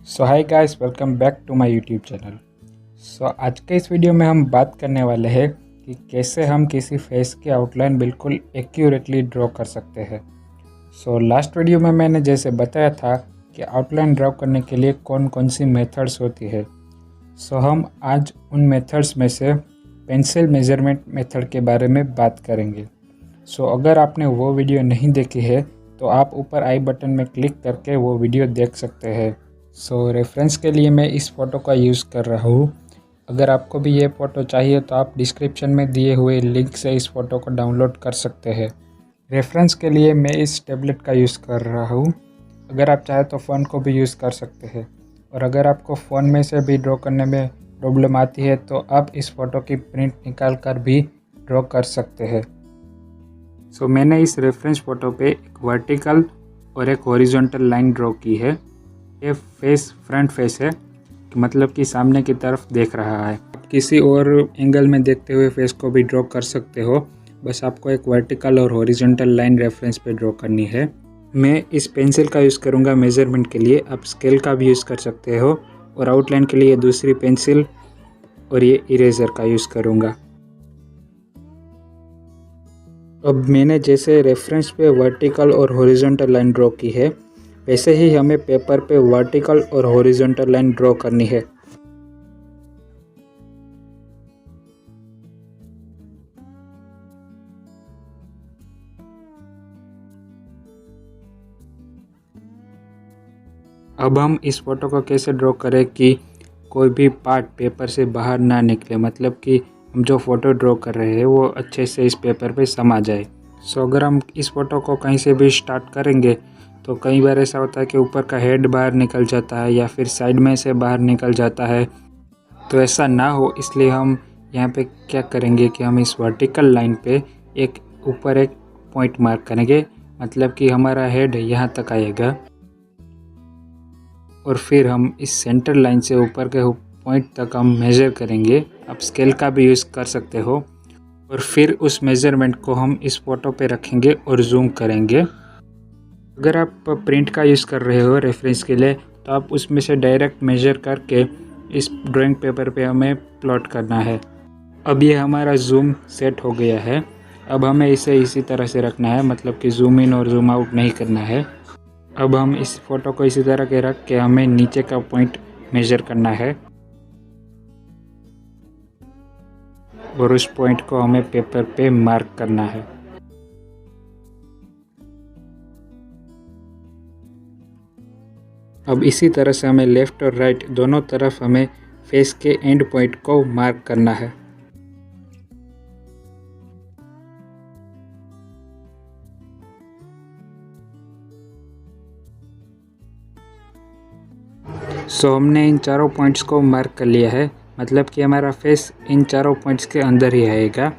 So hi guys, welcome back to my YouTube channel. आज के इस वीडियो में हम बात करने वाले हैं कि कैसे हम किसी फेस की आउटलाइन बिल्कुल एक्यूरेटली ड्रॉ कर सकते हैं। लास्ट वीडियो में मैंने जैसे बताया था कि आउटलाइन ड्रॉ करने के लिए कौन कौन सी मेथड्स होती है। हम आज उन मेथड्स में से पेंसिल मेजरमेंट मेथड के बारे में बात करेंगे। अगर आपने वो वीडियो नहीं देखी है तो आप ऊपर आई बटन में क्लिक करके वो वीडियो देख सकते हैं। रेफरेंस के लिए मैं इस फ़ोटो का यूज़ कर रहा हूँ। अगर आपको भी ये फ़ोटो चाहिए तो आप डिस्क्रिप्शन में दिए हुए लिंक से इस फ़ोटो को डाउनलोड कर सकते हैं। रेफरेंस के लिए मैं इस टैबलेट का यूज़ कर रहा हूँ। अगर आप चाहें तो फ़ोन को भी यूज़ कर सकते हैं, और अगर आपको फ़ोन में से भी ड्रॉ करने में प्रॉब्लम आती है तो आप इस फ़ोटो की प्रिंट निकाल कर भी ड्रॉ कर सकते हैं। मैंने इस रेफरेंस फ़ोटो पे एक वर्टिकल और एक हॉरिजॉन्टल लाइन ड्रॉ की है। ये फेस फ्रंट फेस है, मतलब कि सामने की तरफ देख रहा है। आप किसी और एंगल में देखते हुए फेस को भी ड्रॉ कर सकते हो, बस आपको एक वर्टिकल और हॉरिजॉन्टल लाइन रेफरेंस पे ड्रॉ करनी है। मैं इस पेंसिल का यूज़ करूँगा मेज़रमेंट के लिए, आप स्केल का भी यूज़ कर सकते हो, और आउटलाइन के लिए दूसरी पेंसिल और ये इरेज़र का यूज़ करूँगा। अब मैंने जैसे रेफरेंस पे वर्टिकल और हॉरिजॉन्टल लाइन ड्रॉ की है, वैसे ही हमें पेपर पे वर्टिकल और हॉरिजॉन्टल लाइन ड्रॉ करनी है। अब हम इस फोटो को कैसे ड्रॉ करें कि कोई भी पार्ट पेपर से बाहर ना निकले, मतलब कि हम जो फ़ोटो ड्रॉ कर रहे हैं वो अच्छे से इस पेपर पे समा जाए। अगर हम इस फ़ोटो को कहीं से भी स्टार्ट करेंगे तो कई बार ऐसा होता है कि ऊपर का हेड बाहर निकल जाता है या फिर साइड में से बाहर निकल जाता है। तो ऐसा ना हो, इसलिए हम यहाँ पे क्या करेंगे कि हम इस वर्टिकल लाइन पे एक ऊपर एक पॉइंट मार्क करेंगे, मतलब कि हमारा हेड यहाँ तक आएगा, और फिर हम इस सेंटर लाइन से ऊपर के पॉइंट तक हम मेज़र करेंगे। आप स्केल का भी यूज़ कर सकते हो, और फिर उस मेज़रमेंट को हम इस फोटो पे रखेंगे और जूम करेंगे। अगर आप प्रिंट का यूज़ कर रहे हो रेफरेंस के लिए तो आप उसमें से डायरेक्ट मेज़र करके इस ड्राइंग पेपर पे हमें प्लॉट करना है। अब ये हमारा जूम सेट हो गया है। अब हमें इसे इसी तरह से रखना है, मतलब कि जूम इन और जूम आउट नहीं करना है। अब हम इस फोटो को इसी तरह के रख के हमें नीचे का पॉइंट मेज़र करना है, और उस पॉइंट को हमें पेपर पे मार्क करना है। अब इसी तरह से हमें लेफ़्ट और राइट दोनों तरफ हमें फेस के एंड पॉइंट को मार्क करना है। हमने इन चारों पॉइंट्स को मार्क कर लिया है, मतलब कि हमारा फेस इन चारों पॉइंट्स के अंदर ही आएगा।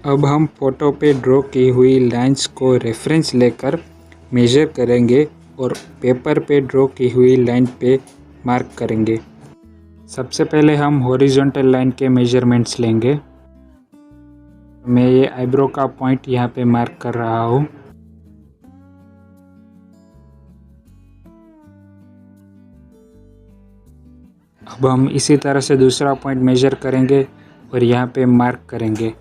अब हम फोटो पे ड्रॉ की हुई लाइंस को रेफरेंस लेकर मेज़र करेंगे और पेपर पे ड्रॉ की हुई लाइन पे मार्क करेंगे। सबसे पहले हम हॉरिजॉन्टल लाइन के मेजरमेंट्स लेंगे। मैं ये आईब्रो का पॉइंट यहाँ पे मार्क कर रहा हूँ। अब हम इसी तरह से दूसरा पॉइंट मेज़र करेंगे और यहाँ पे मार्क करेंगे।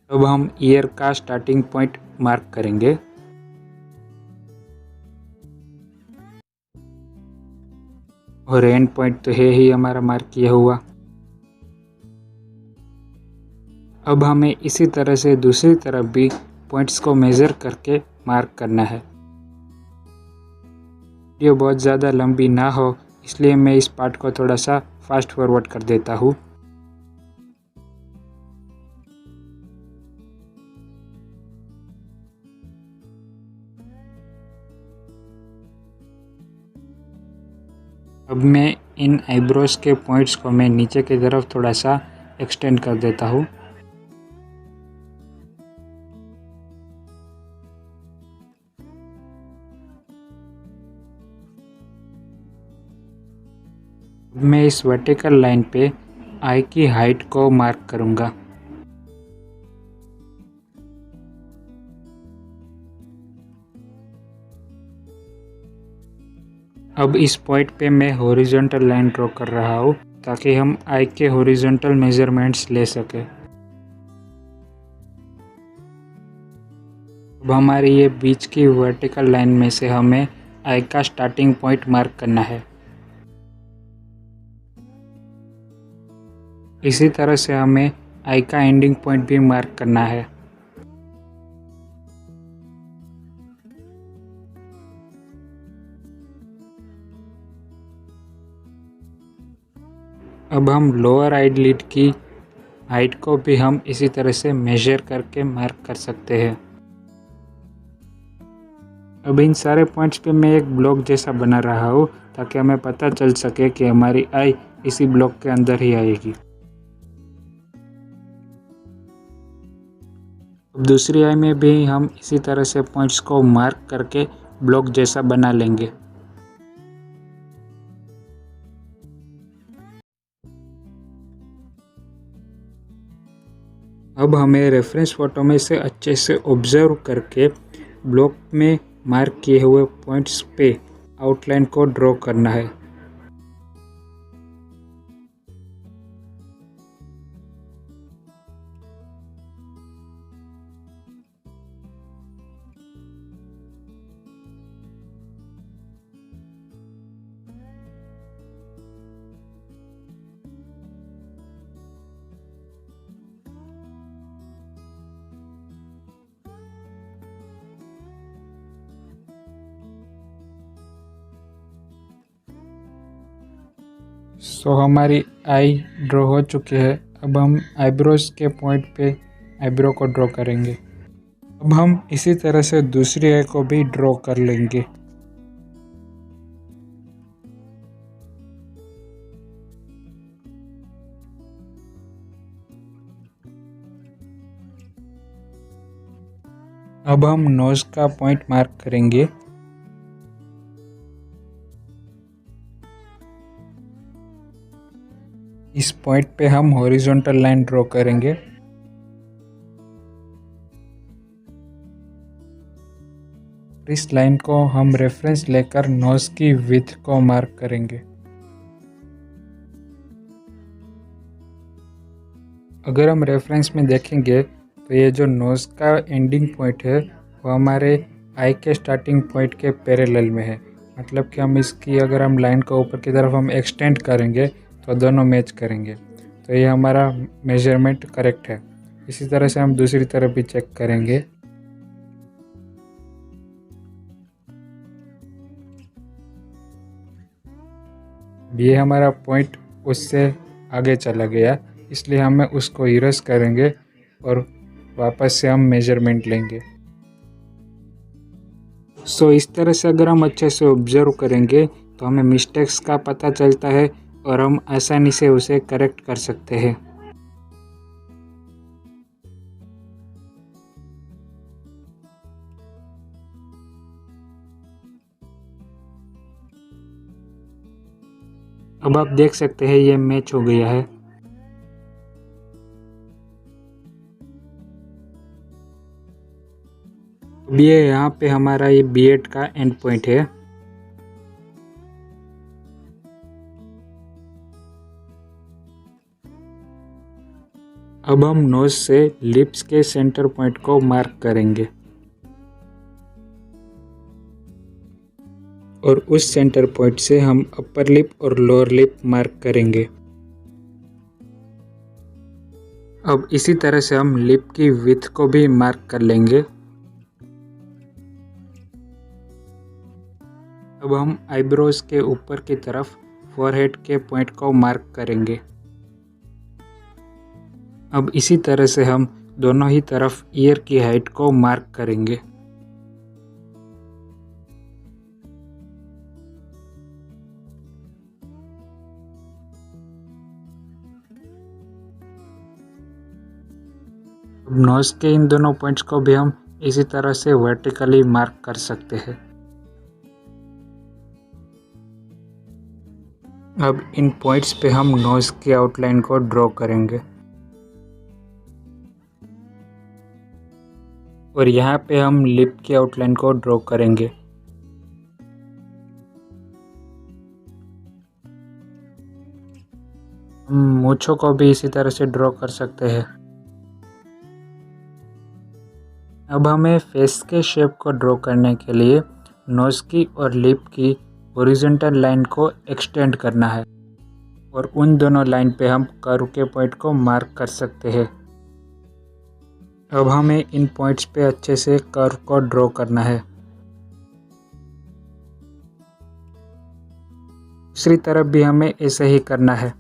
अब हम ईयर का स्टार्टिंग पॉइंट मार्क करेंगे। और एंड पॉइंट तो है ही हमारा मार्क किया हुआ। अब हमें इसी तरह से दूसरी तरफ भी पॉइंट्स को मेज़र करके मार्क करना है। वीडियो बहुत ज़्यादा लंबी ना हो, इसलिए मैं इस पार्ट को थोड़ा सा फास्ट फॉरवर्ड कर देता हूँ। अब मैं इन आईब्रोज के पॉइंट्स को मैं नीचे की तरफ थोड़ा सा एक्सटेंड कर देता हूँ। मैं इस वर्टिकल लाइन पे आई की हाइट को मार्क करूँगा। अब इस पॉइंट पे मैं हॉरिजॉन्टल लाइन ड्रॉ कर रहा हूँ ताकि हम आई के हॉरिजॉन्टल मेजरमेंट्स ले सकें। अब हमारी ये बीच की वर्टिकल लाइन में से हमें आई का स्टार्टिंग पॉइंट मार्क करना है। इसी तरह से हमें आई का एंडिंग पॉइंट भी मार्क करना है। अब हम लोअर आईलिड की हाइट को भी हम इसी तरह से मेजर करके मार्क कर सकते हैं। अब इन सारे पॉइंट्स पे मैं एक ब्लॉक जैसा बना रहा हूँ ताकि हमें पता चल सके कि हमारी आई इसी ब्लॉक के अंदर ही आएगी। अब दूसरी आई में भी हम इसी तरह से पॉइंट्स को मार्क करके ब्लॉक जैसा बना लेंगे। अब हमें रेफरेंस फोटो में से अच्छे से ऑब्जर्व करके ब्लॉक में मार्क किए हुए पॉइंट्स पे आउटलाइन को ड्रॉ करना है। हमारी आई ड्रॉ हो चुकी है। अब हम आईब्रोज के पॉइंट पे आईब्रो को ड्रॉ करेंगे। अब हम इसी तरह से दूसरी आई को भी ड्रॉ कर लेंगे। अब हम नोज का पॉइंट मार्क करेंगे। इस पॉइंट पे हम हॉरिजॉन्टल लाइन ड्रॉ करेंगे। इस लाइन को हम रेफरेंस लेकर नोज की विड्थ को मार्क करेंगे। अगर हम रेफरेंस में देखेंगे तो ये जो नोज का एंडिंग पॉइंट है वो हमारे आई के स्टार्टिंग पॉइंट के पैरेलल में है। मतलब कि हम इसकी अगर हम लाइन को ऊपर की तरफ हम एक्सटेंड करेंगे तो दोनों मैच करेंगे। तो ये हमारा मेजरमेंट करेक्ट है। इसी तरह से हम दूसरी तरफ भी चेक करेंगे। ये हमारा पॉइंट उससे आगे चला गया, इसलिए हमें उसको इरेज करेंगे और वापस से हम मेजरमेंट लेंगे। इस तरह से अगर हम अच्छे से ऑब्जर्व करेंगे तो हमें मिस्टेक्स का पता चलता है और हम आसानी से उसे करेक्ट कर सकते हैं। अब आप देख सकते हैं ये मैच हो गया है। अब ये यहाँ पे हमारा ये B8 का एंड पॉइंट है। अब हम नोज से लिप्स के सेंटर पॉइंट को मार्क करेंगे और उस सेंटर पॉइंट से हम अपर लिप और लोअर लिप मार्क करेंगे। अब इसी तरह से हम लिप की विड्थ को भी मार्क कर लेंगे। अब हम आईब्रोज के ऊपर की तरफ फोरहेड के पॉइंट को मार्क करेंगे। अब इसी तरह से हम दोनों ही तरफ ईयर की हाइट को मार्क करेंगे। अब नोज के इन दोनों पॉइंट्स को भी हम इसी तरह से वर्टिकली मार्क कर सकते हैं। अब इन पॉइंट्स पे हम नोज की आउटलाइन को ड्रॉ करेंगे और यहाँ पे हम लिप की आउटलाइन को ड्रॉ करेंगे। मूंछों को भी इसी तरह से ड्रॉ कर सकते हैं। अब हमें फेस के शेप को ड्रॉ करने के लिए नोज़ की और लिप की हॉरिजॉन्टल लाइन को एक्सटेंड करना है और उन दोनों लाइन पे हम कर्व के पॉइंट को मार्क कर सकते हैं। अब हमें इन पॉइंट्स पे अच्छे से कर्व को ड्रॉ करना है। दूसरी तरफ भी हमें ऐसे ही करना है।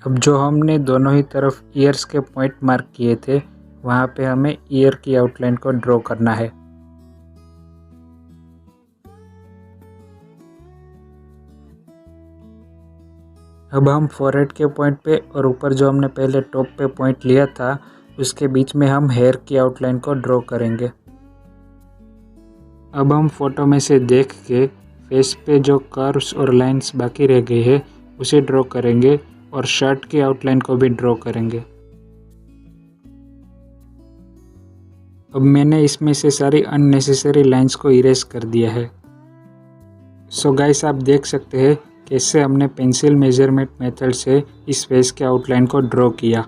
अब जो हमने दोनों ही तरफ ईयर्स के पॉइंट मार्क किए थे, वहाँ पे हमें ईयर की आउटलाइन को ड्रॉ करना है। अब हम फोरहेड के पॉइंट पे और ऊपर जो हमने पहले टॉप पे पॉइंट लिया था, उसके बीच में हम हेयर की आउटलाइन को ड्रॉ करेंगे। अब हम फोटो में से देख के फेस पे जो कर्व्स और लाइंस बाकी रह गई है उसे ड्रॉ करेंगे और शर्ट की आउटलाइन को भी ड्रॉ करेंगे। अब मैंने इसमें से सारी अननेसेसरी लाइंस को इरेज कर दिया है। सो गाइस, आप देख सकते हैं कैसे हमने पेंसिल मेजरमेंट मेथड से इस फेस के आउटलाइन को ड्रॉ किया।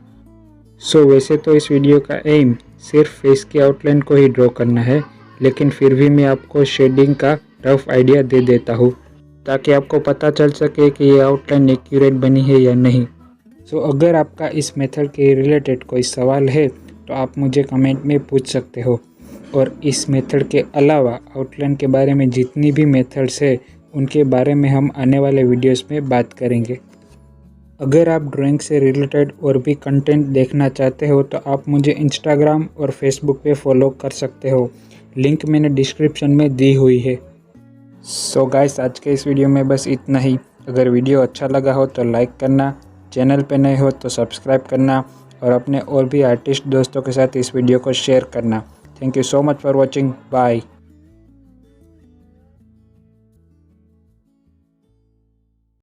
सो वैसे तो इस वीडियो का एम सिर्फ फेस की आउटलाइन को ही ड्रॉ करना है, लेकिन फिर भी मैं आपको शेडिंग का रफ आइडिया दे देता हूँ ताकि आपको पता चल सके कि ये आउटलाइन एक्यूरेट बनी है या नहीं। सो अगर आपका इस मेथड के रिलेटेड कोई सवाल है तो आप मुझे कमेंट में पूछ सकते हो, और इस मेथड के अलावा आउटलाइन के बारे में जितनी भी मेथड्स है उनके बारे में हम आने वाले वीडियोस में बात करेंगे। अगर आप ड्राइंग से रिलेटेड और भी कंटेंट देखना चाहते हो तो आप मुझे इंस्टाग्राम और फेसबुक पे फॉलो कर सकते हो, लिंक मैंने डिस्क्रिप्शन में दी हुई है। सो गाइस, आज के इस वीडियो में बस इतना ही। अगर वीडियो अच्छा लगा हो तो लाइक करना, चैनल पे नए हो तो सब्सक्राइब करना और अपने और भी आर्टिस्ट दोस्तों के साथ इस वीडियो को शेयर करना। Thank you so much for watching. Bye.